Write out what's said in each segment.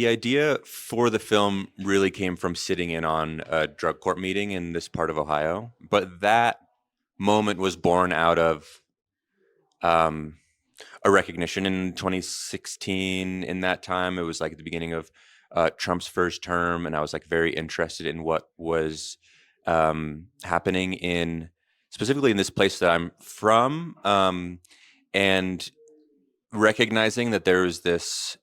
The idea for the film really came from sitting in on a drug court meeting in this part of Ohio, but that moment was born out of um, a recognition in 2016. In that time, it was like at the beginning of Trump's first term, and I was like very interested in what was happening in specifically in this place that I'm from, and recognizing that there was this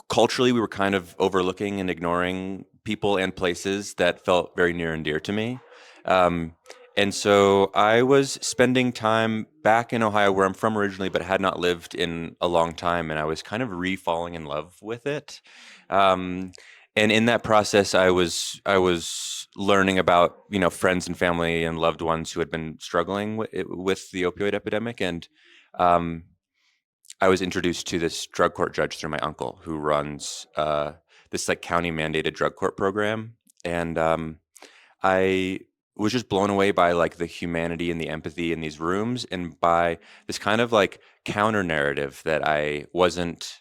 culturally we were kind of overlooking and ignoring people and places that felt very near and dear to me. Um, and so I was spending time back in Ohio, where I'm from originally, but had not lived in a long time, and I was kind of re-falling in love with it. Um, and in that process, I was learning about friends and family and loved ones who had been struggling with the opioid epidemic, and um, I was introduced to this drug court judge through my uncle, who runs this like county mandated drug court program, and I was just blown away by like the humanity and the empathy in these rooms, and by this kind of like counter narrative that I wasn't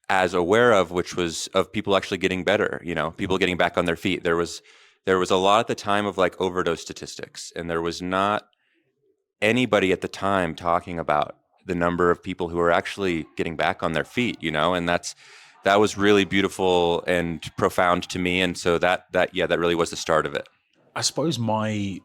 as aware of, which was of people actually getting better, people getting back on their feet. There was a lot at the time of like overdose statistics, and there was not anybody at the time talking about the number of people who are actually getting back on their feet, and that was really beautiful and profound to me. And so that really was the start of it. I suppose my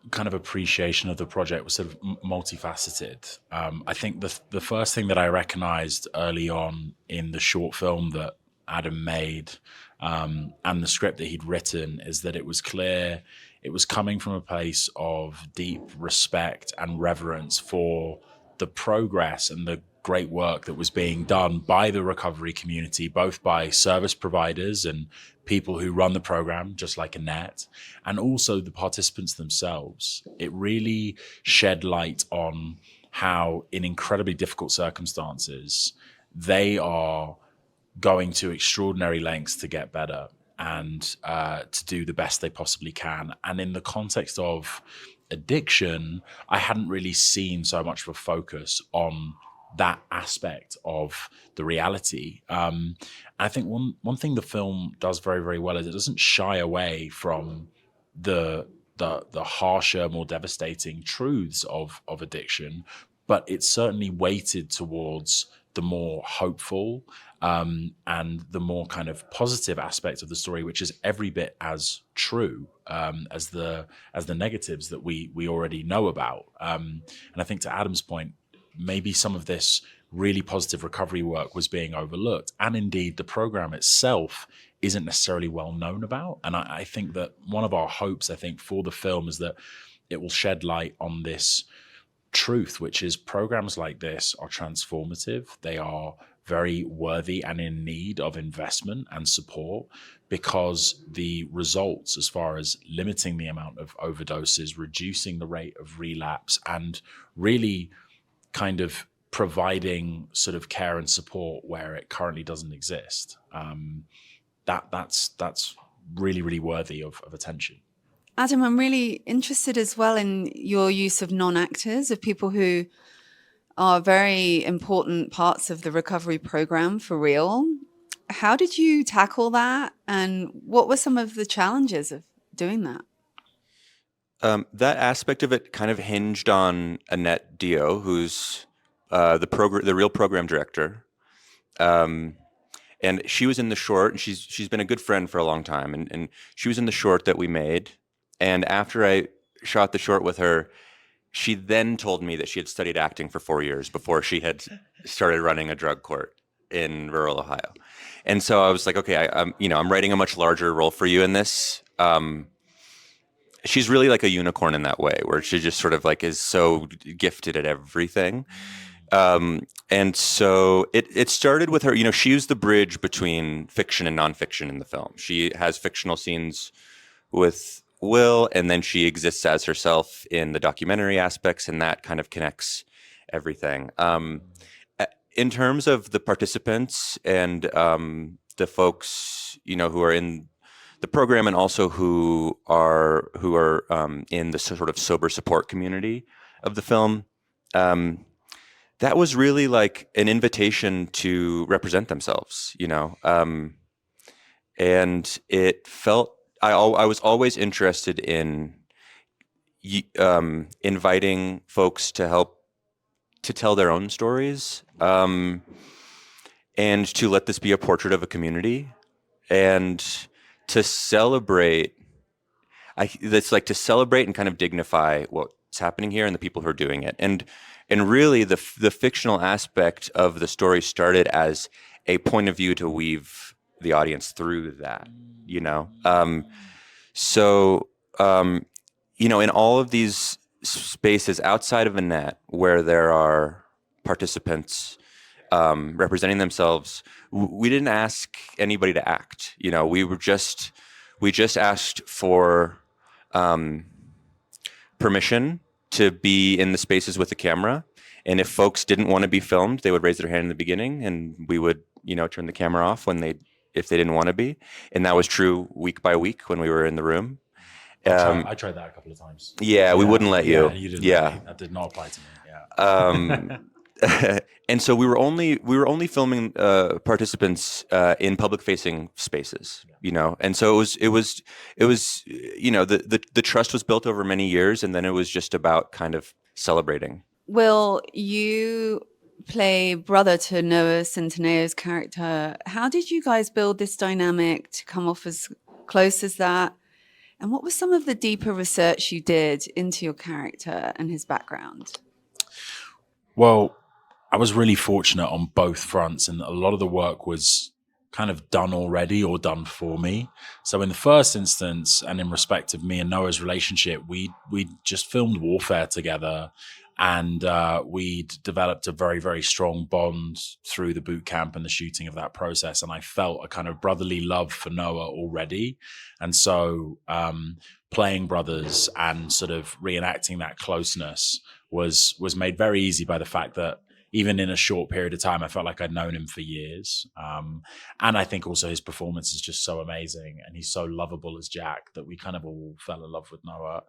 kind of appreciation of the project was sort of multifaceted. I think the first thing that I recognized early on in the short film that Adam made, and the script that he'd written, is that it was clear it was coming from a place of deep respect and reverence for the progress and the great work that was being done by the recovery community, both by service providers and people who run the program, just like Annette, and also the participants themselves. It really shed light on how, in incredibly difficult circumstances, they are going to extraordinary lengths to get better and to do the best they possibly can. And in the context of addiction, I hadn't really seen so much of a focus on that aspect of the reality. I think one thing the film does very, very well is it doesn't shy away from the harsher, more devastating truths of addiction, but it's certainly weighted towards the more hopeful and the more kind of positive aspect of the story, which is every bit as true as the negatives that we already know about. And I think, to Adam's point, maybe some of this really positive recovery work was being overlooked, and indeed the program itself isn't necessarily well known about. And I think that one of our hopes, I think, for the film is that it will shed light on this truth, which is programs like this are transformative. They are very worthy and in need of investment and support, because the results, as far as limiting the amount of overdoses, reducing the rate of relapse, and really kind of providing sort of care and support where it currently doesn't exist, that's really, really worthy of attention. Adam, I'm really interested as well in your use of non-actors, of people who are very important parts of the recovery program for real. How did you tackle that? And what were some of the challenges of doing that? That aspect of it kind of hinged on Annette Dio, who's the real program director. And she was in the short, and she's been a good friend for a long time. And she was in the short that we made. And after I shot the short with her, she then told me that she had studied acting for 4 years before she had started running a drug court in rural Ohio. And so I was like, okay, I'm writing a much larger role for you in this. She's really like a unicorn in that way, where she just sort of like is so gifted at everything. And so it started with her, she used the bridge between fiction and nonfiction in the film. She has fictional scenes with Will, and then she exists as herself in the documentary aspects, and that kind of connects everything. In terms of the participants and the folks, who are in the program, and also who are in the sort of sober support community of the film, that was really like an invitation to represent themselves, and it felt I was always interested in inviting folks to help to tell their own stories, and to let this be a portrait of a community, and to celebrate. That's like to celebrate and kind of dignify what's happening here and the people who are doing it, and really the fictional aspect of the story started as a point of view to weave the audience through that, So, in all of these spaces outside of a net where there are participants representing themselves, we didn't ask anybody to act. We just asked for permission to be in the spaces with the camera. And if folks didn't want to be filmed, they would raise their hand in the beginning, and we would, turn the camera off if they didn't want to be. And that was true week by week when we were in the room. I tried that a couple of times. Yeah, we wouldn't let you. Yeah, you didn't. Yeah, that did not apply to me. Yeah. And so we were only filming participants in public facing spaces, and so it was the trust was built over many years, and then it was just about kind of celebrating. Will, you play brother to Noah Centineo's character. How did you guys build this dynamic to come off as close as that? And what was some of the deeper research you did into your character and his background? Well, I was really fortunate on both fronts, and a lot of the work was kind of done already or done for me. So in the first instance, and in respect of me and Noah's relationship, we just filmed Warfare together, and we'd developed a very, very strong bond through the boot camp and the shooting of that process. And I felt a kind of brotherly love for Noah already. And so playing brothers and sort of reenacting that closeness was made very easy by the fact that even in a short period of time, I felt like I'd known him for years. And I think also his performance is just so amazing, and he's so lovable as Jack that we kind of all fell in love with Noah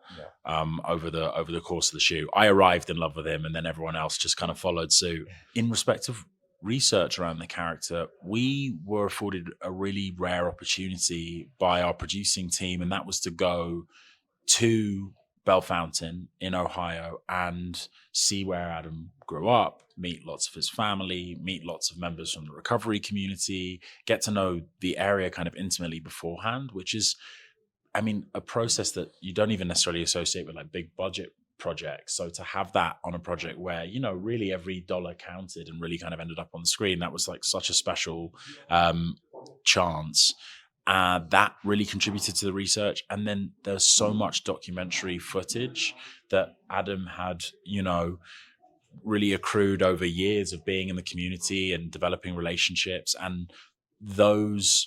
over the course of the shoot. I arrived in love with him, and then everyone else just kind of followed suit. In respect of research around the character, we were afforded a really rare opportunity by our producing team, and that was to go to Bellefontaine in Ohio and see where Adam grew up, meet lots of his family, meet lots of members from the recovery community, get to know the area kind of intimately beforehand, which is, I mean, a process that you don't even necessarily associate with like big budget projects. So to have that on a project where, really every dollar counted and really kind of ended up on the screen, that was like such a special chance. That really contributed to the research. And then there's so much documentary footage that Adam had, really accrued over years of being in the community and developing relationships. And those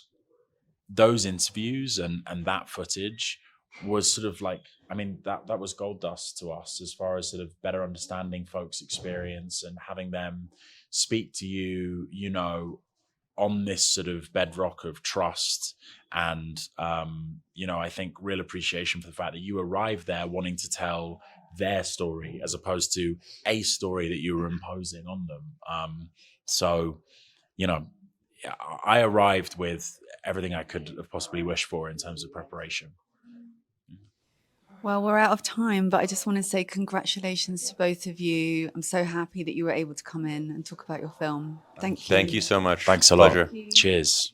interviews and that footage was sort of like, I mean, that was gold dust to us as far as sort of better understanding folks' experience and having them speak to you, on this sort of bedrock of trust and, I think real appreciation for the fact that you arrived there wanting to tell their story as opposed to a story that you were imposing on them. So, I arrived with everything I could have possibly wished for in terms of preparation. Well, we're out of time, but I just want to say congratulations to both of you. I'm so happy that you were able to come in and talk about your film. Thank you. Thank you so much. Thanks a lot. Pleasure. Cheers.